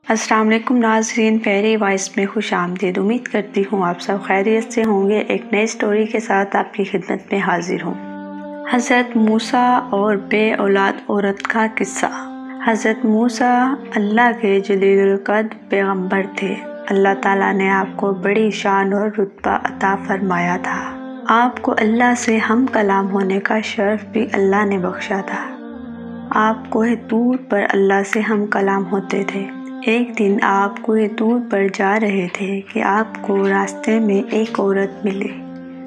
अस्सलाम वालेकुम नाज़रीन, फेरी वॉइस में खुश आमदीद। उम्मीद करती हूँ आप सब खैरियत से होंगे। एक नई स्टोरी के साथ आपकी खिदमत में हाजिर हूँ। हज़रत मूसा और बे औलाद औरत का किस्सा। हज़रत मूसा अल्लाह के जलील कद पैगम्बर थे। अल्लाह ताला ने आपको बड़ी शान और रुतबा अता फरमाया था। आपको अल्लाह से हम कलाम होने का शर्फ भी अल्लाह ने बख्शा था। आप कोहे तूर पर अल्लाह से हम कलाम होते थे। एक दिन आप कोहे तूर पर जा रहे थे कि आपको रास्ते में एक औरत मिली।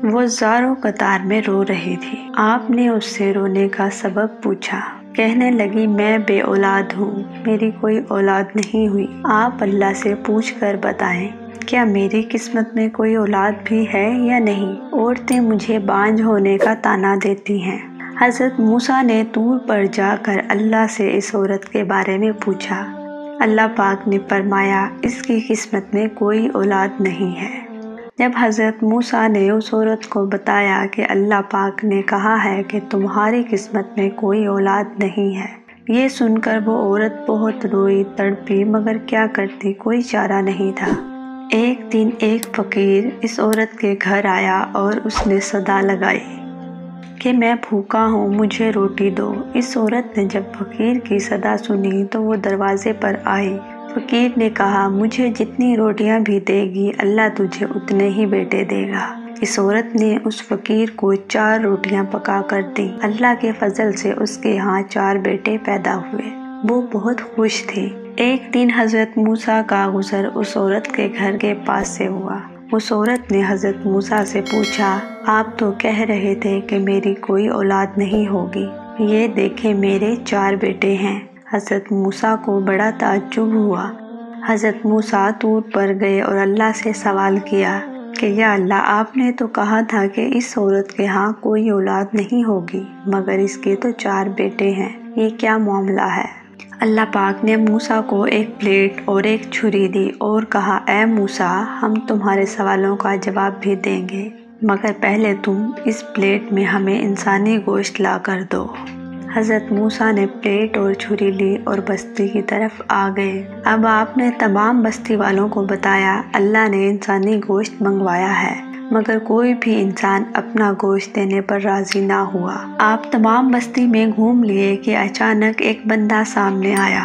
वो ज़ारो कतार में रो रही थी। आपने उससे रोने का सबब पूछा। कहने लगी, मैं बे औलाद हूँ, मेरी कोई औलाद नहीं हुई। आप अल्लाह से पूछ कर बताएं, क्या मेरी किस्मत में कोई औलाद भी है या नहीं। औरतें मुझे बांझ होने का ताना देती हैं। हज़रत मूसा ने तूर पर जाकर अल्लाह से इस औरत के बारे में पूछा। अल्लाह पाक ने फरमाया, इसकी किस्मत में कोई औलाद नहीं है। जब हज़रत मूसा ने उस औरत को बताया कि अल्लाह पाक ने कहा है कि तुम्हारी किस्मत में कोई औलाद नहीं है, ये सुनकर वो औरत बहुत रोई तड़पी, मगर क्या करती, कोई चारा नहीं था। एक दिन एक फ़कीर इस औरत के घर आया और उसने सदा लगाई कि मैं भूखा हूँ, मुझे रोटी दो। इस औरत ने जब फ़कीर की सदा सुनी तो वो दरवाजे पर आई। फ़कीर ने कहा, मुझे जितनी रोटियाँ भी देगी अल्लाह तुझे उतने ही बेटे देगा। इस औरत ने उस फ़कीर को 4 रोटियाँ पका कर दी। अल्लाह के फजल से उसके यहाँ 4 बेटे पैदा हुए। वो बहुत खुश थी। एक दिन हज़रत मूसा का गुज़र उस औरत के घर के पास से हुआ। उस औरत ने हज़रत मूसा से पूछा, आप तो कह रहे थे कि मेरी कोई औलाद नहीं होगी, ये देखें मेरे 4 बेटे हैं। हज़रत मूसा को बड़ा ताज्जुब हुआ। हज़रत मूसा तूर पर गए और अल्लाह से सवाल किया कि या अल्लाह, आपने तो कहा था कि इस औरत के यहाँ कोई औलाद नहीं होगी, मगर इसके तो 4 बेटे हैं, ये क्या मामला है। अल्लाह पाक ने मूसा को एक प्लेट और एक छुरी दी और कहा, ए मूसा, हम तुम्हारे सवालों का जवाब भी देंगे, मगर पहले तुम इस प्लेट में हमें इंसानी गोश्त ला कर दो। हज़रत मूसा ने प्लेट और छुरी ली और बस्ती की तरफ आ गए। अब आपने तमाम बस्ती वालों को बताया, अल्लाह ने इंसानी गोश्त मंगवाया है, मगर कोई भी इंसान अपना गोश्त देने पर राजी ना हुआ। आप तमाम बस्ती में घूम लिए कि अचानक एक बंदा सामने आया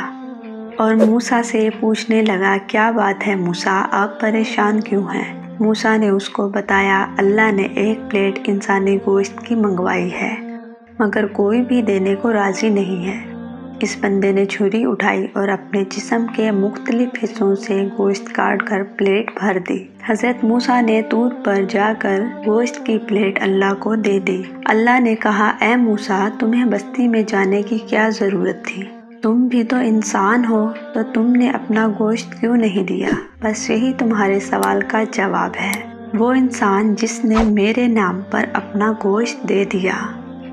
और मूसा से पूछने लगा, क्या बात है मूसा, आप परेशान क्यों हैं। मूसा ने उसको बताया, अल्लाह ने एक प्लेट इंसानी गोश्त की मंगवाई है, मगर कोई भी देने को राजी नहीं है। इस बंदे ने छुरी उठाई और अपने जिस्म के मुख्तलिफ हिस्सों से गोश्त काट कर प्लेट भर दी। हज़रत मूसा ने तूर पर जाकर गोश्त की प्लेट अल्लाह को दे दी। अल्लाह ने कहा, ए मूसा, तुम्हें बस्ती में जाने की क्या ज़रूरत थी, तुम भी तो इंसान हो, तो तुमने अपना गोश्त क्यों नहीं दिया। बस यही तुम्हारे सवाल का जवाब है। वो इंसान जिसने मेरे नाम पर अपना गोश्त दे दिया,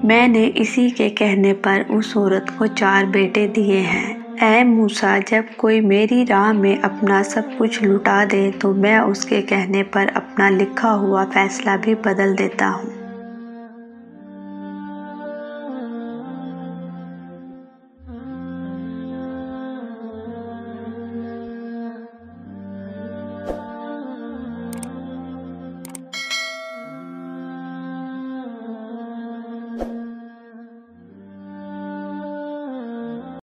मैंने इसी के कहने पर उस औरत को 4 बेटे दिए हैं। ऐ मूसा, जब कोई मेरी राह में अपना सब कुछ लुटा दे तो मैं उसके कहने पर अपना लिखा हुआ फैसला भी बदल देता हूँ।